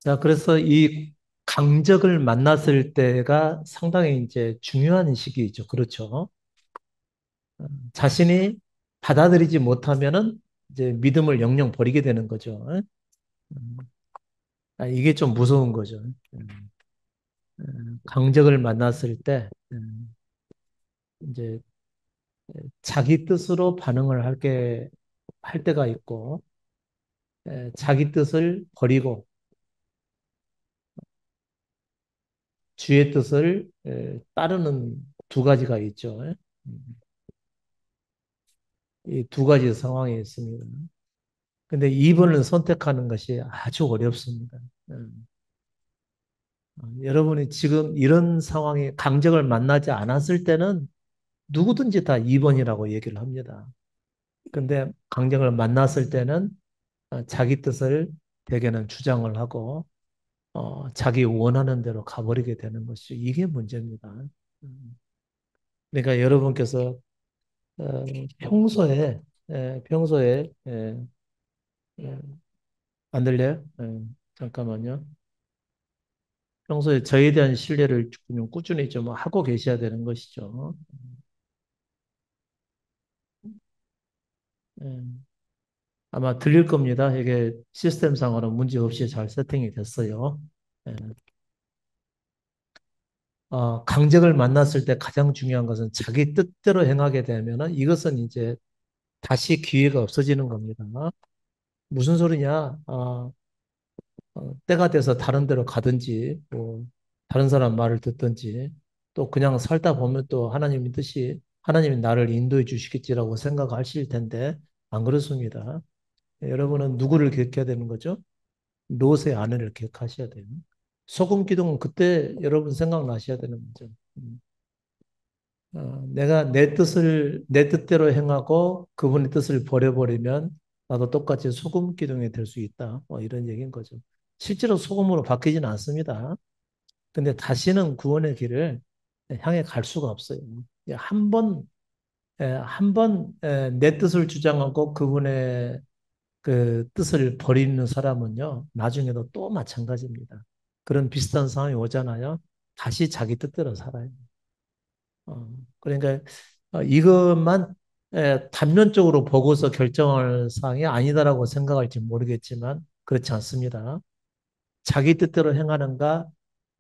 자, 그래서 이 강적을 만났을 때가 상당히 이제 중요한 시기이죠. 그렇죠. 자신이 받아들이지 못하면은 이제 믿음을 영영 버리게 되는 거죠. 음, 이게 좀 무서운 거죠. 강적을 만났을 때 이제 자기 뜻으로 반응을 할 때가 있고, 자기 뜻을 버리고 주의 뜻을 따르는 두 가지가 있죠. 음, 이 두 가지 상황이 있습니다. 근데 2번을 선택하는 것이 아주 어렵습니다. 여러분이 지금 이런 상황이 강적을 만나지 않았을 때는 누구든지 다 2번이라고 얘기를 합니다. 근데 강적을 만났을 때는 자기 뜻을 대개는 주장을 하고 자기 원하는 대로 가버리게 되는 것이 이게 문제입니다. 음, 그러니까 여러분께서 어, 평소에 평소에 예, 안 들려요? 잠깐만요. 평소에 저에 대한 신뢰를 좀 꾸준히 좀 하고 계셔야 되는 것이죠. 예, 아마 들릴 겁니다. 이게 시스템상으로 문제 없이 잘 세팅이 됐어요. 예. 강적을 만났을 때 가장 중요한 것은 자기 뜻대로 행하게 되면은 이것은 이제 다시 기회가 없어지는 겁니다. 무슨 소리냐? 때가 돼서 다른 데로 가든지, 뭐, 다른 사람 말을 듣든지, 또 그냥 살다 보면 또 하나님의 뜻이, 하나님이 나를 인도해 주시겠지라고 생각하실 텐데, 안 그렇습니다. 여러분은 누구를 기억해야 되는 거죠? 롯의 아내를 기억하셔야 돼요. 소금 기둥은 그때 여러분 생각나셔야 되는 거죠. 내가 내 뜻대로 행하고 그분의 뜻을 버려버리면 나도 똑같이 소금 기둥이 될 수 있다. 뭐 이런 얘기인 거죠. 실제로 소금으로 바뀌지는 않습니다. 근데 다시는 구원의 길을 향해 갈 수가 없어요. 한 번, 한 번 내 뜻을 주장하고 그분의 그 뜻을 버리는 사람은요, 나중에도 또 마찬가지입니다. 그런 비슷한 상황이 오잖아요. 다시 자기 뜻대로 살아요. 그러니까 이것만 단면적으로 보고서 결정할 사항이 아니다라고 생각할지 모르겠지만 그렇지 않습니다. 자기 뜻대로 행하는가,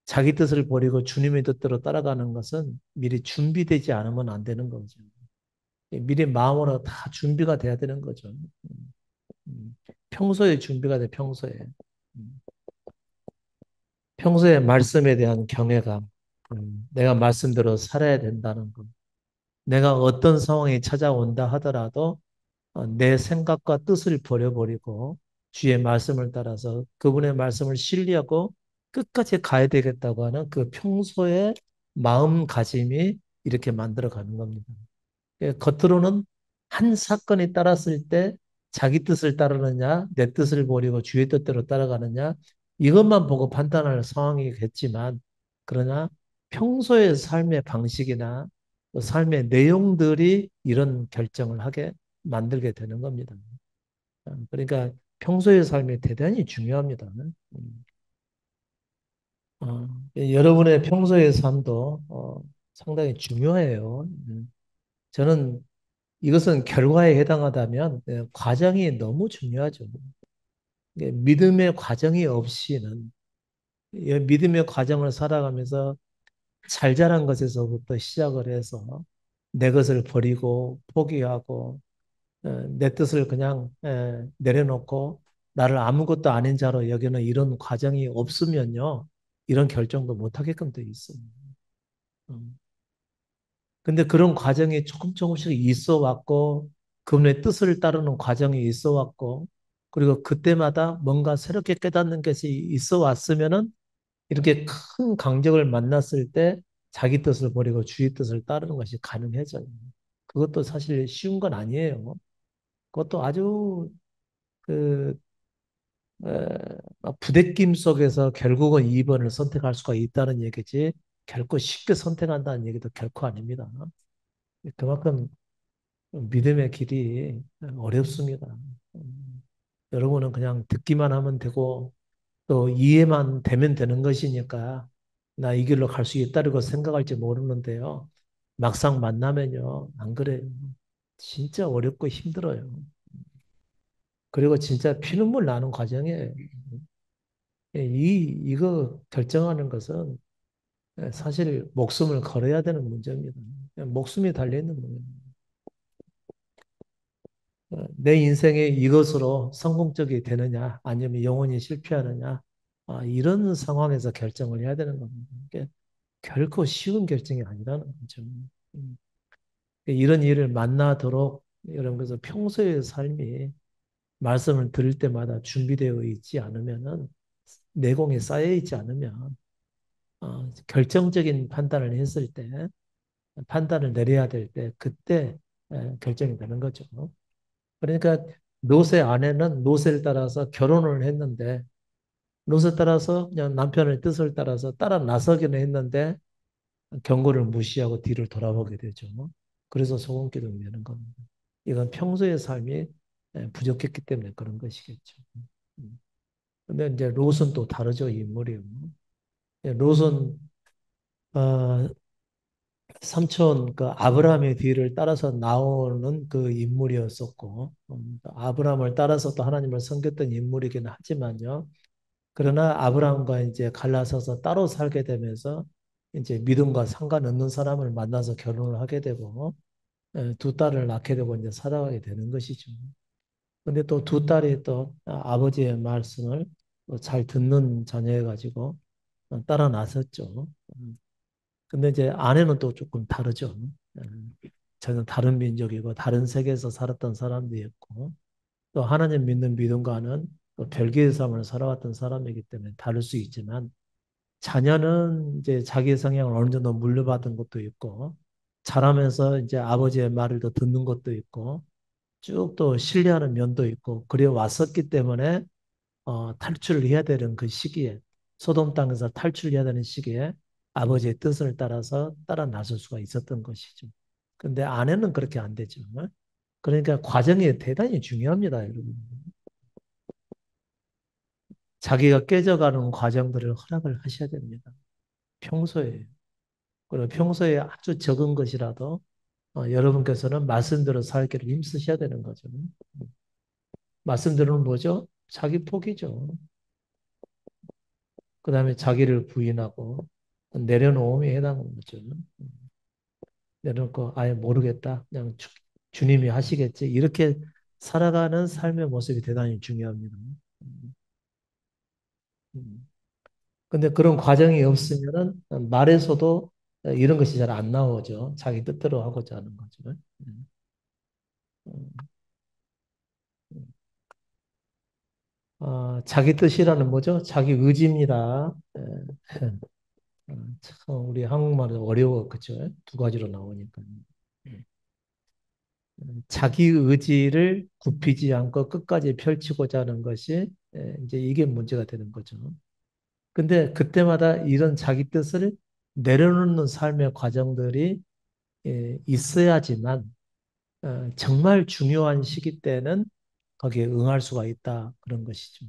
자기 뜻을 버리고 주님의 뜻대로 따라가는 것은 미리 준비되지 않으면 안 되는 거죠. 미리 마음으로 다 준비가 돼야 되는 거죠. 평소에 준비가 돼, 평소에. 음. 평소에 말씀에 대한 경외감, 내가 말씀대로 살아야 된다는 것. 내가 어떤 상황이 찾아온다 하더라도 내 생각과 뜻을 버려버리고 주의 말씀을 따라서 그분의 말씀을 신뢰하고 끝까지 가야 되겠다고 하는 그 평소의 마음가짐이 이렇게 만들어가는 겁니다. 겉으로는 한 사건이 따랐을 때 자기 뜻을 따르느냐, 내 뜻을 버리고 주의 뜻대로 따라가느냐, 이것만 보고 판단할 상황이겠지만, 그러나 평소의 삶의 방식이나 또 삶의 내용들이 이런 결정을 하게 만들게 되는 겁니다. 그러니까 평소의 삶이 대단히 중요합니다. 여러분의 평소의 삶도 상당히 중요해요. 저는 이것은 결과에 해당하다면 과정이 너무 중요하죠. 믿음의 과정이 없이는 믿음의 과정을 살아가면서 잘 자란 것에서부터 시작을 해서 내 것을 버리고 포기하고 내 뜻을 그냥 내려놓고 나를 아무것도 아닌 자로 여기는 이런 과정이 없으면요. 이런 결정도 못 하게끔 돼 있습니다. 음. 근데 그런 과정이 조금씩 있어 왔고, 그분의 뜻을 따르는 과정이 있어 왔고, 그리고 그때마다 뭔가 새롭게 깨닫는 것이 있어 왔으면은 이렇게 큰 강적을 만났을 때 자기 뜻을 버리고 주의 뜻을 따르는 것이 가능해져요. 그것도 사실 쉬운 건 아니에요. 그것도 아주 그, 부대낌 속에서 결국은 2번을 선택할 수가 있다는 얘기지, 결코 쉽게 선택한다는 얘기도 결코 아닙니다. 그만큼 믿음의 길이 어렵습니다. 여러분은 그냥 듣기만 하면 되고 또 이해만 되면 되는 것이니까 나 이 길로 갈 수 있다고 생각할지 모르는데요. 막상 만나면요. 안 그래요. 진짜 어렵고 힘들어요. 그리고 진짜 피눈물 나는 과정이에요. 이거 결정하는 것은 사실 목숨을 걸어야 되는 문제입니다. 목숨이 달려있는 거예요. 내 인생에 이것으로 성공적이 되느냐, 아니면 영원히 실패하느냐, 이런 상황에서 결정을 해야 되는 겁니다. 이게 결코 쉬운 결정이 아니라는 거죠. 음. 이런 일을 만나도록 이런 것을 평소의 삶이 말씀을 들을 때마다 준비되어 있지 않으면은 내공이 쌓여 있지 않으면 결정적인 판단을 했을 때 판단을 내려야 될 때 그때 결정이 되는 거죠. 그러니까 롯의 아내는 롯을 따라서 결혼을 했는데 롯을 따라서 그냥 남편의 뜻을 따라서 따라 나서기는 했는데 경고를 무시하고 뒤를 돌아보게 되죠. 그래서 소금기둥이 되는 겁니다. 이건 평소의 삶이 부족했기 때문에 그런 것이겠죠. 음. 근데 이제 롯은 또 다르죠, 인물이요. 예, 롯은 어, 삼촌 그 아브라함의 뒤를 따라서 나오는 그 인물이었었고 아브라함을 따라서 또 하나님을 섬겼던 인물이긴 하지만요. 그러나 아브라함과 이제 갈라서서 따로 살게 되면서 이제 믿음과 상관없는 사람을 만나서 결혼을 하게 되고 두 딸을 낳게 되고 이제 살아가게 되는 것이죠. 근데 또 두 딸이 또 아버지의 말씀을 또잘 듣는 자녀여가지고 따라 나섰죠. 근데 이제 아내는 또 조금 다르죠. 전혀 다른 민족이고 다른 세계에서 살았던 사람들이었고 또 하나님 믿는 믿음과는 또 별개의 삶을 살아왔던 사람이기 때문에 다를 수 있지만 자녀는 이제 자기 성향을 어느 정도 물려받은 것도 있고 자라면서 이제 아버지의 말을 더 듣는 것도 있고 쭉 또 신뢰하는 면도 있고 그래 왔었기 때문에 탈출을 해야 되는 그 시기에 소돔 땅에서 탈출해야 되는 시기에 아버지의 뜻을 따라서 따라 나설 수가 있었던 것이죠. 근데 아내는 그렇게 안 되죠. 그러니까 과정이 대단히 중요합니다, 여러분. 자기가 깨져가는 과정들을 허락을 하셔야 됩니다. 평소에. 그리고 평소에 아주 적은 것이라도 여러분께서는 말씀대로 살기를 힘쓰셔야 되는 거죠. 말씀대로는 뭐죠? 자기 포기죠. 그 다음에 자기를 부인하고 내려놓음에 해당하는 거죠. 내려놓고 아예 모르겠다. 그냥 주님이 하시겠지. 이렇게 살아가는 삶의 모습이 대단히 중요합니다. 음. 근데 그런 과정이 없으면은 말에서도 이런 것이 잘 안 나오죠. 자기 뜻대로 하고자 하는 거죠. 음. 자기 뜻이라는 뭐죠? 자기 의지입니다. 참 우리 한국말은 어려워, 그죠? 두 가지로 나오니까. 자기 의지를 굽히지 않고 끝까지 펼치고자 하는 것이 이제 이게 문제가 되는 거죠. 근데 그때마다 이런 자기 뜻을 내려놓는 삶의 과정들이 있어야지만 정말 중요한 시기 때는 거기에 응할 수가 있다 그런 것이죠.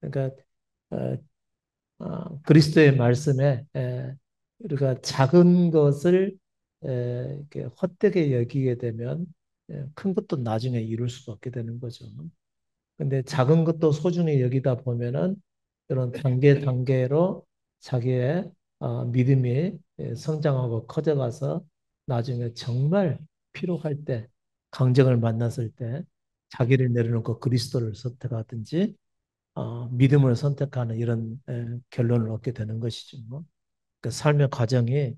그러니까 어, 그리스도의 말씀에 우리가 작은 것을 이렇게 헛되게 여기게 되면 큰 것도 나중에 이룰 수가 없게 되는 거죠. 근데 작은 것도 소중히 여기다 보면은 이런 단계 단계로 자기의 믿음이 성장하고 커져가서 나중에 정말 필요할 때 강적을 만났을 때 자기를 내려놓고 그리스도를 선택하든지 믿음을 선택하는 이런 결론을 얻게 되는 것이죠. 그 삶의 과정이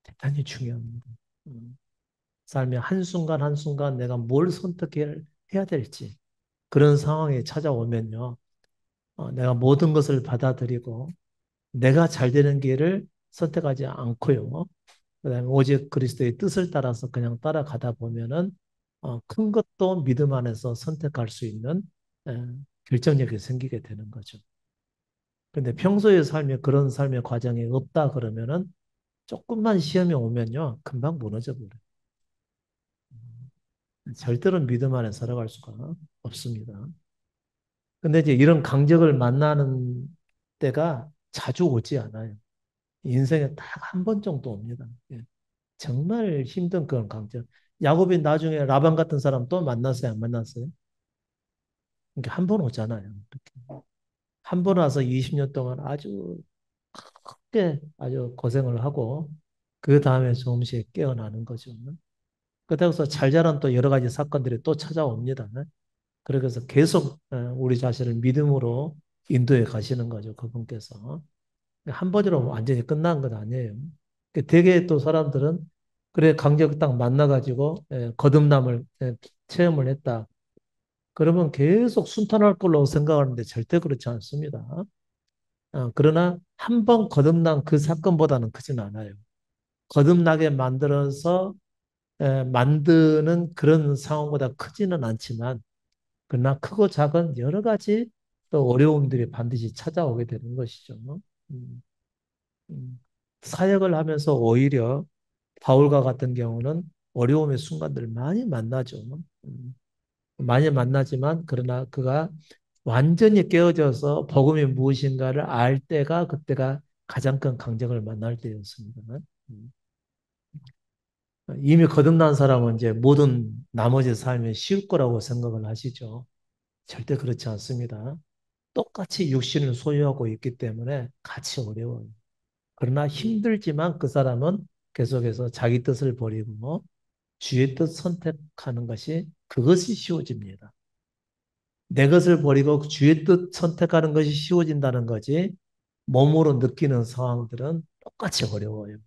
대단히 중요합니다. 음, 삶의 한순간 한순간 내가 뭘 선택해야 될지 그런 상황이 찾아오면요. 내가 모든 것을 받아들이고 내가 잘 되는 길을 선택하지 않고요. 그다음에 오직 그리스도의 뜻을 따라서 그냥 따라가다 보면은 큰 것도 믿음 안에서 선택할 수 있는 에, 결정력이 생기게 되는 거죠. 근데 평소의 삶에 그런 삶의 과정이 없다 그러면은 조금만 시험이 오면요. 금방 무너져 버려요. 절대로 믿음 안에 살아갈 수가 없습니다. 근데 이제 이런 강적을 만나는 때가 자주 오지 않아요. 인생에 딱 한 번 정도 옵니다. 예. 정말 힘든 그런 강적. 야곱이 나중에 라반 같은 사람 또 만났어요, 안 만났어요? 그러니까 한 번 오잖아요. 이렇게. 한 번 와서 20년 동안 아주 크게 아주 고생을 하고 그 다음에 조금씩 깨어나는 거죠. 그렇다고 해서 잘 자란 또 여러 가지 사건들이 또 찾아옵니다. 그래서 계속 우리 자신을 믿음으로 인도해 가시는 거죠. 그분께서. 한 번으로 완전히 끝난 건 아니에요. 되게 또 사람들은 그래 강제로 딱 만나가지고 거듭남을 체험을 했다. 그러면 계속 순탄할 걸로 생각하는데 절대 그렇지 않습니다. 그러나 한 번 거듭난 그 사건보다는 크진 않아요. 거듭나게 만들어서 만드는 그런 상황보다 크지는 않지만 그러나 크고 작은 여러 가지 또 어려움들이 반드시 찾아오게 되는 것이죠. 음, 음. 사역을 하면서 오히려 바울과 같은 경우는 어려움의 순간들을 많이 만나죠. 많이 만나지만 그러나 그가 완전히 깨어져서 복음이 무엇인가를 알 때가 그때가 가장 큰 강적을 만날 때였습니다. 음. 이미 거듭난 사람은 이제 모든 나머지 삶이 쉬울 거라고 생각을 하시죠. 절대 그렇지 않습니다. 똑같이 육신을 소유하고 있기 때문에 같이 어려워요. 그러나 힘들지만 그 사람은 계속해서 자기 뜻을 버리고 주의 뜻 선택하는 것이 그것이 쉬워집니다. 내 것을 버리고 주의 뜻 선택하는 것이 쉬워진다는 거지 몸으로 느끼는 상황들은 똑같이 어려워요.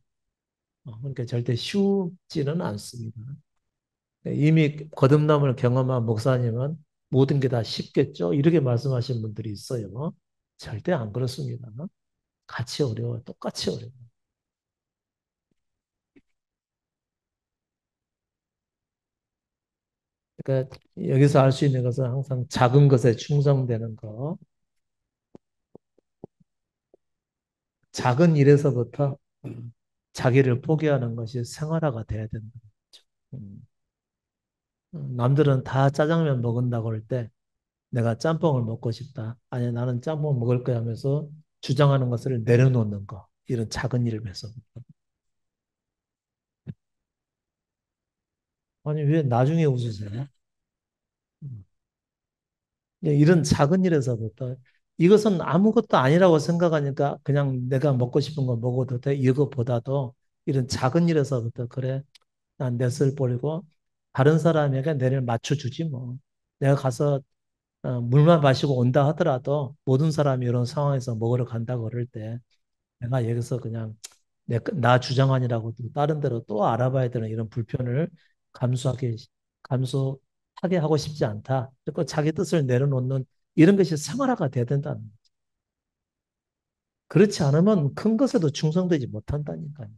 그러니까 절대 쉽지는 않습니다. 이미 거듭남을 경험한 목사님은 모든 게 다 쉽겠죠? 이렇게 말씀하신 분들이 있어요. 절대 안 그렇습니다. 같이 어려워요. 똑같이 어려워요. 그러니까 여기서 알 수 있는 것은 항상 작은 것에 충성되는 거, 작은 일에서부터 자기를 포기하는 것이 생활화가 돼야 된다. 음, 남들은 다 짜장면 먹는다고 할 때 내가 짬뽕을 먹고 싶다. 아니 나는 짬뽕 먹을 거야 하면서 주장하는 것을 내려놓는 거. 이런 작은 일을 해서. 아니 왜 나중에 웃으세요? 음. 이런 작은 일에서부터 이것은 아무것도 아니라고 생각하니까 그냥 내가 먹고 싶은 거 먹어도 돼. 이것보다도 이런 작은 일에서부터 그래. 난 넷을 버리고 다른 사람에게 내를 맞춰주지 뭐. 내가 가서 물만 마시고 온다 하더라도 모든 사람이 이런 상황에서 먹으러 간다고 그럴 때 내가 여기서 그냥 나 주장 아니라고 다른 데로 또 알아봐야 되는 이런 불편을 감수하게 감수하게 하고 싶지 않다. 그리고 자기 뜻을 내려놓는 이런 것이 생활화가 돼야 된다는 거죠. 그렇지 않으면 큰 것에도 충성되지 못한다니까요.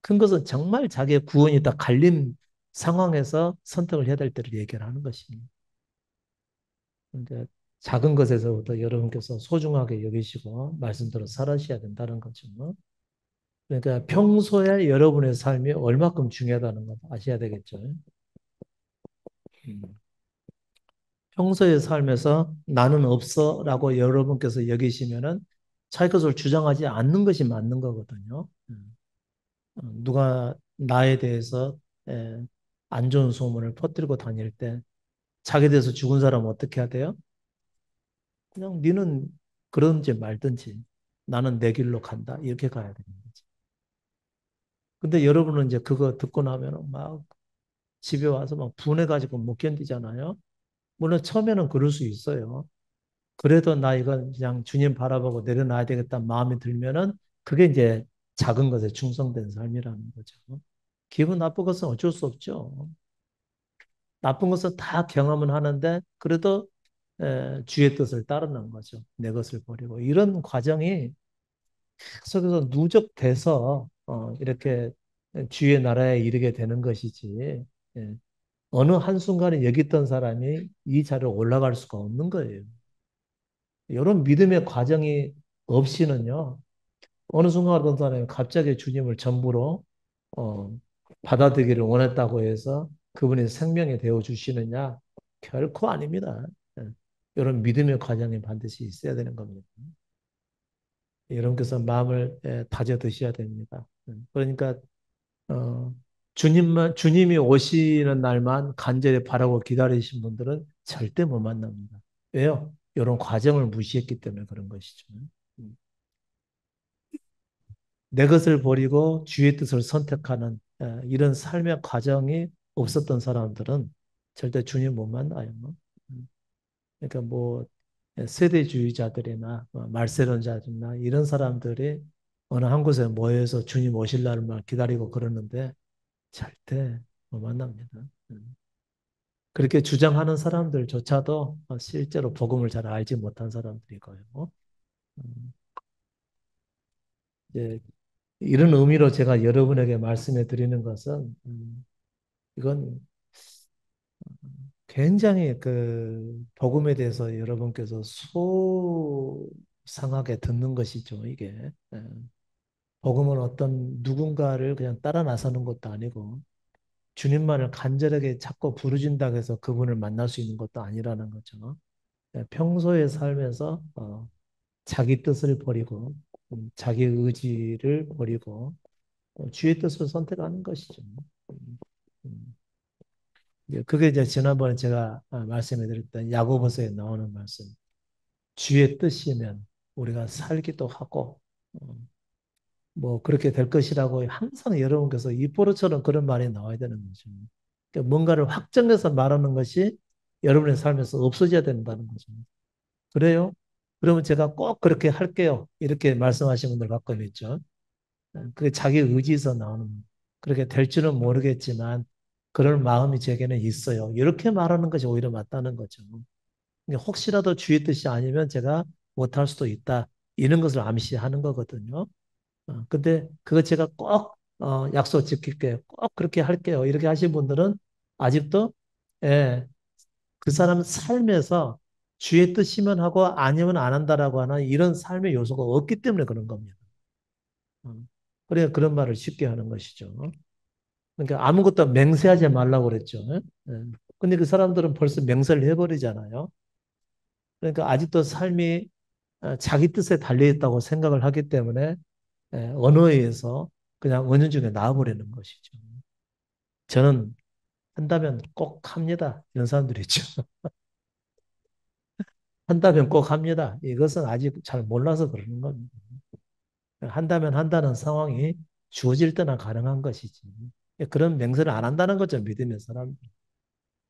큰 것은 정말 자기의 구원이 다 갈린 상황에서 선택을 해야 될 때를 얘기를 하는 것입니다. 근데 작은 것에서부터 여러분께서 소중하게 여기시고 말씀대로 살아셔야 된다는 거죠. 그러니까 평소에 여러분의 삶이 얼마큼 중요하다는 걸 아셔야 되겠죠. 음. 평소의 삶에서 나는 없어라고 여러분께서 여기시면은 자기 것을 주장하지 않는 것이 맞는 거거든요. 누가 나에 대해서 에, 안 좋은 소문을 퍼뜨리고 다닐 때 자기에 대해서 죽은 사람은 어떻게 해야 돼요? 그냥 니는 그런지 말든지 나는 내 길로 간다. 이렇게 가야 되는 거지. 근데 여러분은 이제 그거 듣고 나면 막 집에 와서 막 분해가지고 못 견디잖아요. 물론 처음에는 그럴 수 있어요. 그래도 나 이건 그냥 주님 바라보고 내려놔야 되겠다 마음이 들면은 그게 이제 작은 것에 충성된 삶이라는 거죠. 기분 나쁜 것은 어쩔 수 없죠. 나쁜 것은 다 경험은 하는데 그래도 주의 뜻을 따르는 거죠. 내 것을 버리고 이런 과정이 계속해서 누적돼서 이렇게 주의 나라에 이르게 되는 것이지. 예. 어느 한순간에 여기 있던 사람이 이 자리에 올라갈 수가 없는 거예요. 이런 믿음의 과정이 없이는요, 어느 순간 어떤 사람이 갑자기 주님을 전부로 어, 받아들이기를 원했다고 해서 그분이 생명이 되어 주시느냐? 결코 아닙니다. 예. 이런 믿음의 과정이 반드시 있어야 되는 겁니다. 여러분께서 마음을 다져 드셔야 됩니다. 그러니까 주님이 오시는 날만 간절히 바라고 기다리신 분들은 절대 못 만납니다. 왜요? 이런 과정을 무시했기 때문에 그런 것이죠. 음. 내 것을 버리고 주의 뜻을 선택하는 이런 삶의 과정이 없었던 사람들은 절대 주님 못 만나요. 음. 그러니까 뭐 세대주의자들이나 말세론자들이나 이런 사람들이 어느 한 곳에 모여서 주님 오실 날만 기다리고 그러는데 절대 못 만납니다. 그렇게 주장하는 사람들조차도 실제로 복음을 잘 알지 못한 사람들이고요. 음, 이제 이런 의미로 제가 여러분에게 말씀해 드리는 것은 이건 굉장히 그 복음에 대해서 여러분께서 소상하게 듣는 것이죠, 이게. 복음은 어떤 누군가를 그냥 따라 나서는 것도 아니고 주님만을 간절하게 찾고 부르진다고 해서 그분을 만날 수 있는 것도 아니라는 거죠. 평소의 삶에서 자기 뜻을 버리고 자기 의지를 버리고 주의 뜻을 선택하는 것이죠. 음, 음. 그게 이제 지난번에 제가 말씀해 드렸던 야고보서에 나오는 말씀. 주의 뜻이면 우리가 살기도 하고 어, 뭐 그렇게 될 것이라고 항상 여러분께서 입버릇처럼 그런 말이 나와야 되는 거죠. 그러니까 뭔가를 확정해서 말하는 것이 여러분의 삶에서 없어져야 된다는 거죠. 그래요? 그러면 제가 꼭 그렇게 할게요. 이렇게 말씀하신 분들 가끔 있죠. 그게 자기 의지에서 나오는, 그렇게 될지는 모르겠지만, 그럴 마음이 제게는 있어요. 이렇게 말하는 것이 오히려 맞다는 거죠. 혹시라도 주의 뜻이 아니면 제가 못할 수도 있다. 이런 것을 암시하는 거거든요. 근데 그거 제가 꼭 약속 지킬게요. 꼭 그렇게 할게요. 이렇게 하신 분들은 아직도 예, 그 사람 삶에서 주의 뜻이면 하고 아니면 안 한다라고 하는 이런 삶의 요소가 없기 때문에 그런 겁니다. 그래야 그런 말을 쉽게 하는 것이죠. 그러니까 아무것도 맹세하지 말라고 그랬죠. 예. 근데 그 사람들은 벌써 맹세를 해버리잖아요. 그러니까 아직도 삶이 자기 뜻에 달려있다고 생각을 하기 때문에 언어에 의해서 그냥 은연중에 나와버리는 것이죠. 저는 한다면 꼭 합니다. 이런 사람들이 있죠. 한다면 꼭 합니다. 이것은 아직 잘 몰라서 그러는 겁니다. 한다면 한다는 상황이 주어질 때나 가능한 것이지. 그런 맹세를 안 한다는 거죠. 믿음의 사람.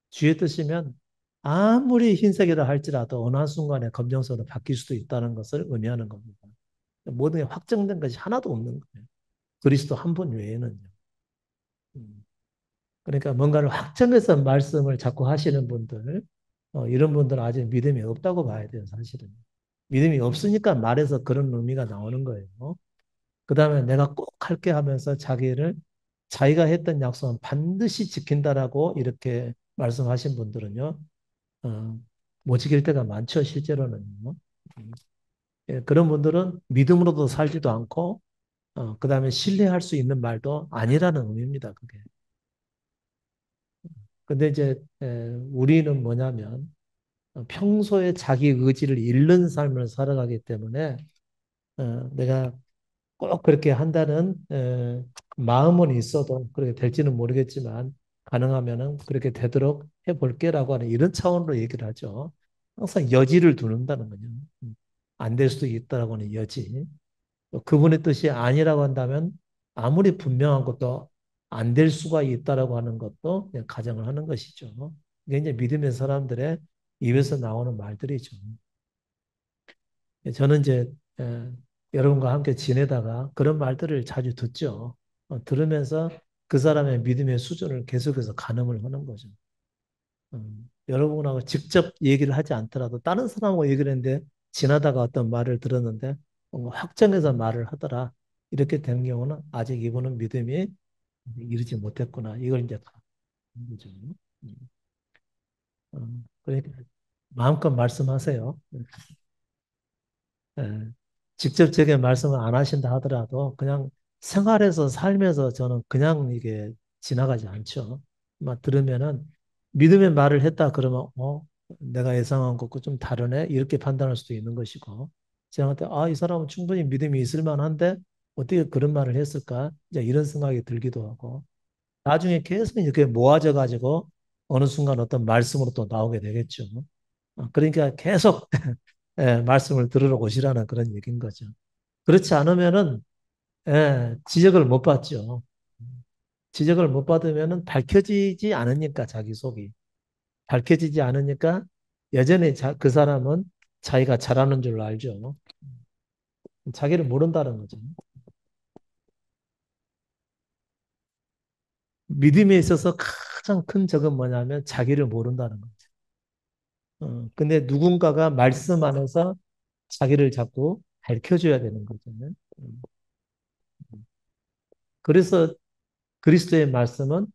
주의 뜻이면 아무리 흰색이라 할지라도 어느 한순간에 검정색으로 바뀔 수도 있다는 것을 의미하는 겁니다. 모든 게 확정된 것이 하나도 없는 거예요. 그리스도 한 분 외에는요. 음. 그러니까 뭔가를 확정해서 말씀을 자꾸 하시는 분들, 이런 분들은 아직 믿음이 없다고 봐야 돼요, 사실은. 믿음이 없으니까 말해서 그런 의미가 나오는 거예요. 그 다음에 내가 꼭 할게 하면서 자기가 했던 약속은 반드시 지킨다라고 이렇게 말씀하신 분들은요, 어, 못 지킬 때가 많죠, 실제로는요. 예, 그런 분들은 믿음으로도 살지도 않고, 그 다음에 신뢰할 수 있는 말도 아니라는 의미입니다, 그게. 근데 이제, 우리는 뭐냐면, 평소에 자기 의지를 잃는 삶을 살아가기 때문에, 내가 꼭 그렇게 한다는 마음은 있어도 그렇게 될지는 모르겠지만 가능하면은 그렇게 되도록 해볼게라고 하는 이런 차원으로 얘기를 하죠. 항상 여지를 두는다는 거죠. 안 될 수도 있다라고 하는 여지. 또 그분의 뜻이 아니라고 한다면 아무리 분명한 것도 안 될 수가 있다라고 하는 것도 그냥 가정을 하는 것이죠. 이게 이제 믿음의 사람들의 입에서 나오는 말들이죠. 저는 이제 여러분과 함께 지내다가 그런 말들을 자주 듣죠. 들으면서 그 사람의 믿음의 수준을 계속해서 가늠을 하는 거죠. 여러분하고 직접 얘기를 하지 않더라도 다른 사람하고 얘기를 했는데 지나다가 어떤 말을 들었는데 뭔가 확정해서 말을 하더라. 이렇게 된 경우는 아직 이분은 믿음이 이르지 못했구나. 이걸 이제 가는 거죠. 그러니까 마음껏 말씀하세요. 예. 직접 제게 말씀을 안 하신다 하더라도 그냥 생활에서 살면서 저는 그냥 이게 지나가지 않죠. 막 들으면은 믿음의 말을 했다 그러면 내가 예상한 것과 좀 다르네? 이렇게 판단할 수도 있는 것이고, 저한테, 아, 이 사람은 충분히 믿음이 있을 만한데, 어떻게 그런 말을 했을까? 이제 이런 생각이 들기도 하고, 나중에 계속 이렇게 모아져 가지고, 어느 순간 어떤 말씀으로 또 나오게 되겠죠. 그러니까 계속, 예, 말씀을 들으러 오시라는 그런 얘기인 거죠. 그렇지 않으면은, 예, 지적을 못 받죠. 지적을 못 받으면은 밝혀지지 않으니까, 자기 속이. 밝혀지지 않으니까 여전히 그 사람은 자기가 잘하는 줄 알죠. 자기를 모른다는 거죠. 믿음에 있어서 가장 큰 적은 뭐냐면 자기를 모른다는 거죠. 근데 누군가가 말씀 안에서 자기를 자꾸 밝혀줘야 되는 거죠. 음. 그래서 그리스도의 말씀은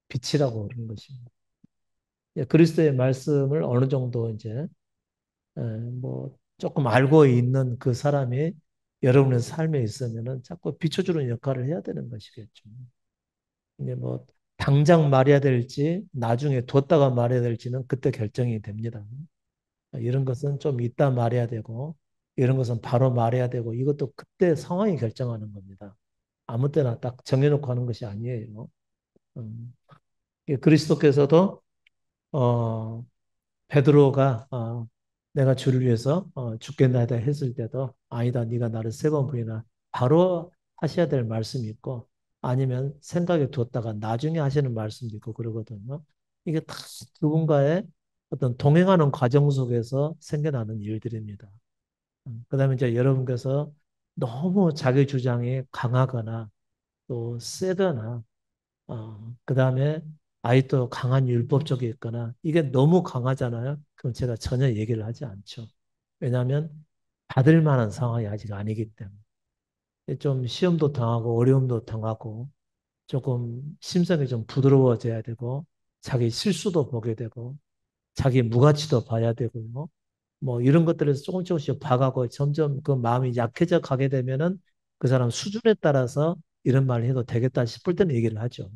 빛이라고 그러는 것입니다. 예, 그리스도의 말씀을 어느 정도 이제 뭐 조금 알고 있는 그 사람이 여러분의 삶에 있으면은 자꾸 비춰주는 역할을 해야 되는 것이겠죠. 근데 뭐 당장 말해야 될지 나중에 뒀다가 말해야 될지는 그때 결정이 됩니다. 이런 것은 좀 이따 말해야 되고 이런 것은 바로 말해야 되고 이것도 그때 상황이 결정하는 겁니다. 아무 때나 딱 정해놓고 하는 것이 아니에요. 음, 그리스도께서도 어, 베드로가 내가 주를 위해서 죽겠나이다 했을 때도 아니다 네가 나를 세 번 부인하 바로 하셔야 될 말씀이 있고 아니면 생각에 두었다가 나중에 하시는 말씀도 있고 그러거든요. 이게 다 누군가의 어떤 동행하는 과정 속에서 생겨나는 일들입니다. 그다음에 이제 여러분께서 너무 자기 주장이 강하거나 또 세거나 그 다음에 아직도 강한 율법적이 있거나 이게 너무 강하잖아요. 그럼 제가 전혀 얘기를 하지 않죠. 왜냐하면 받을 만한 상황이 아직 아니기 때문에. 좀 시험도 당하고 어려움도 당하고 조금 심성이 좀 부드러워져야 되고 자기 실수도 보게 되고 자기 무가치도 봐야 되고요. 뭐 이런 것들에서 조금씩 봐가고 점점 그 마음이 약해져 가게 되면은 그 사람 수준에 따라서 이런 말을 해도 되겠다 싶을 때는 얘기를 하죠.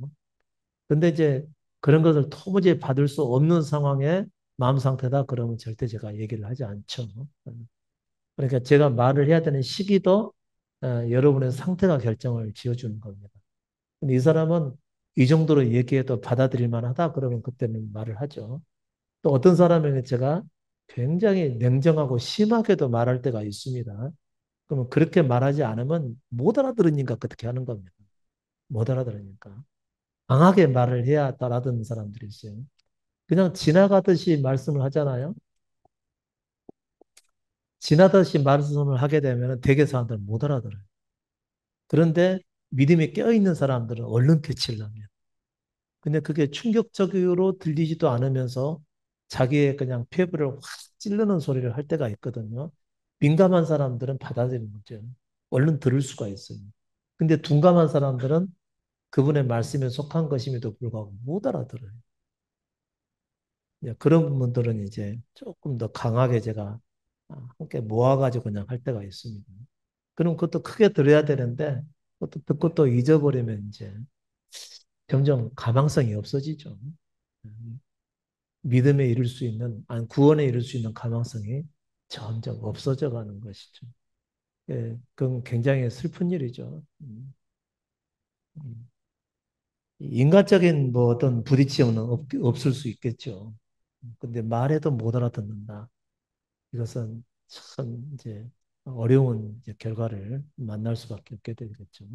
근데 이제 그런 것을 도무지 받을 수 없는 상황에 마음 상태다 그러면 절대 제가 얘기를 하지 않죠. 그러니까 제가 말을 해야 되는 시기도 여러분의 상태가 결정을 지어주는 겁니다. 근데 이 사람은 이 정도로 얘기해도 받아들일 만하다 그러면 그때는 말을 하죠. 또 어떤 사람에게 제가 굉장히 냉정하고 심하게도 말할 때가 있습니다. 그러면 그렇게 말하지 않으면 못 알아들으니까 그렇게 하는 겁니다. 못 알아들으니까. 강하게 말을 해야 알아듣는 사람들이 있어요. 그냥 지나가듯이 말씀을 하잖아요. 지나듯이 말씀을 하게 되면 대개 사람들은 못 알아들어요. 그런데 믿음에 껴있는 사람들은 얼른 캐치를 합니다. 근데 그게 충격적으로 들리지도 않으면서 자기의 그냥 폐부를 확 찌르는 소리를 할 때가 있거든요. 민감한 사람들은 받아들이는 거죠. 얼른 들을 수가 있어요. 근데 둔감한 사람들은 그분의 말씀에 속한 것임에도 불구하고 못 알아들어요. 그런 분들은 이제 조금 더 강하게 제가 함께 모아가지고 그냥 할 때가 있습니다. 그럼 그것도 크게 들어야 되는데 그것도 듣고 또 잊어버리면 이제 점점 가망성이 없어지죠. 음, 믿음에 이를 수 있는, 아니 구원에 이를 수 있는 가망성이 점점 없어져 가는 것이죠. 예, 그건 굉장히 슬픈 일이죠. 음. 인간적인 뭐 어떤 부딪힘은 없을 수 있겠죠. 근데 말해도 못 알아듣는다. 이것은 참 이제 어려운 이제 결과를 만날 수밖에 없게 되겠죠.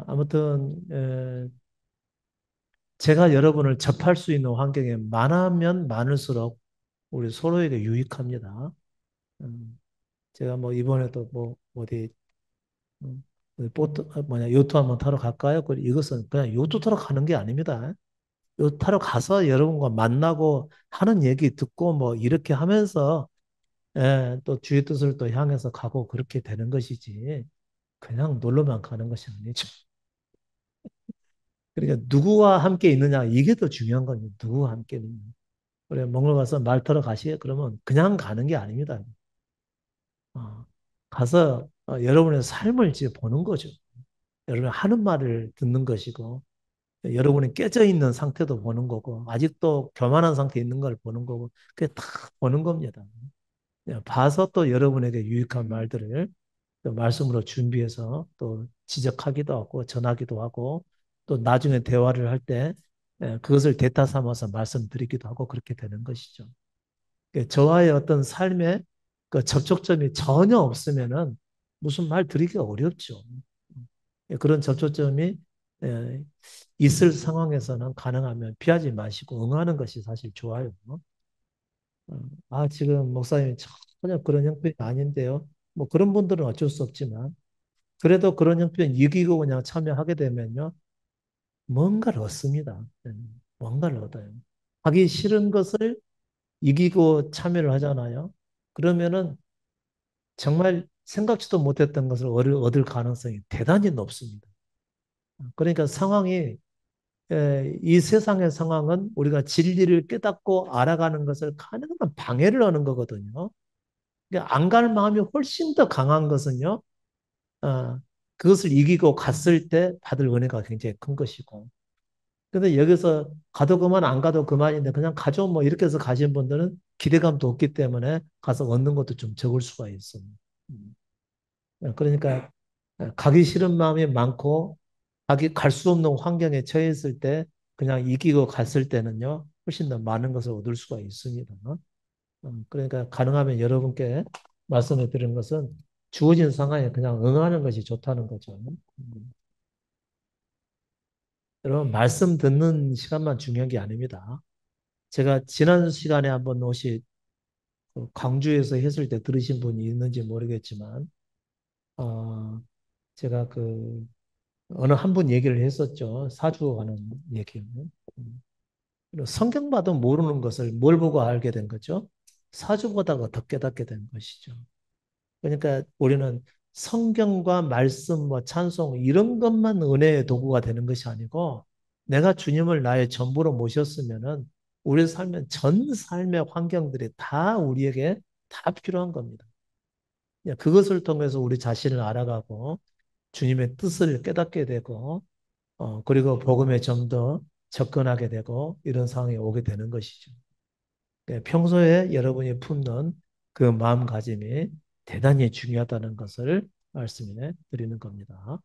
아무튼 제가 여러분을 접할 수 있는 환경이 많으면 많을수록 우리 서로에게 유익합니다. 음, 제가 뭐 이번에도 뭐 어디 보트 뭐냐 요트 한번 타러 갈까요? 이것은 그냥 요트 타러 가는 게 아닙니다. 요트 타러 가서 여러분과 만나고 하는 얘기 듣고 뭐 이렇게 하면서 또 주의 뜻을 또 향해서 가고 그렇게 되는 것이지 그냥 놀러만 가는 것이 아니죠. 그러니까 누구와 함께 있느냐 이게 더 중요한 겁니다. 누구와 함께 있느냐. 그래 먹으러 가서 말 타러 가시게 그러면 그냥 가는 게 아닙니다. 어, 가서 여러분의 삶을 이제 보는 거죠. 여러분 하는 말을 듣는 것이고 여러분이 깨져 있는 상태도 보는 거고, 아직도 교만한 상태에 있는 걸 보는 거고, 그게 다 보는 겁니다. 봐서 또 여러분에게 유익한 말들을 또 말씀으로 준비해서 또 지적하기도 하고, 전하기도 하고, 또 나중에 대화를 할 때 그것을 대타 삼아서 말씀드리기도 하고, 그렇게 되는 것이죠. 저와의 어떤 삶의 그 접촉점이 전혀 없으면은 무슨 말 드리기가 어렵죠. 그런 접촉점이 있을 상황에서는 가능하면 피하지 마시고 응하는 것이 사실 좋아요. 지금 목사님이 전혀 그런 형편이 아닌데요. 뭐 그런 분들은 어쩔 수 없지만 그래도 그런 형편 이기고 그냥 참여하게 되면요. 뭔가를 얻습니다. 뭔가를 얻어요. 하기 싫은 것을 이기고 참여를 하잖아요. 그러면은 정말 생각지도 못했던 것을 얻을 가능성이 대단히 높습니다. 그러니까 상황이 이 세상의 상황은 우리가 진리를 깨닫고 알아가는 것을 가능한 방해를 하는 거거든요. 그러니까 안 갈 마음이 훨씬 더 강한 것은요. 어, 그것을 이기고 갔을 때 받을 은혜가 굉장히 큰 것이고. 근데 여기서 가도 그만 안 가도 그만인데 그냥 가죠 뭐 이렇게 해서 가신 분들은 기대감도 없기 때문에 가서 얻는 것도 좀 적을 수가 있습니다. 음. 그러니까 가기 싫은 마음이 많고 가기 갈 수 없는 환경에 처했을 때 그냥 이기고 갔을 때는요 훨씬 더 많은 것을 얻을 수가 있습니다. 그러니까 가능하면 여러분께 말씀을 드린 것은 주어진 상황에 그냥 응하는 것이 좋다는 거죠. 여러분 말씀 듣는 시간만 중요한 게 아닙니다. 제가 지난 시간에 한번 혹시 그 광주에서 했을 때 들으신 분이 있는지 모르겠지만 어, 제가 그 어느 한 분 얘기를 했었죠. 사주 하는 얘기는. 음. 성경 봐도 모르는 것을 뭘 보고 알게 된 거죠? 사주 보다가 더 깨닫게 된 것이죠. 그러니까 우리는 성경과 말씀, 뭐 찬송 이런 것만 은혜의 도구가 되는 것이 아니고 내가 주님을 나의 전부로 모셨으면은 우리 삶의 전 삶의 환경들이 다 우리에게 다 필요한 겁니다. 그것을 통해서 우리 자신을 알아가고 주님의 뜻을 깨닫게 되고 그리고 복음에 좀 더 접근하게 되고 이런 상황이 오게 되는 것이죠. 평소에 여러분이 품는 그 마음가짐이 대단히 중요하다는 것을 말씀해 드리는 겁니다.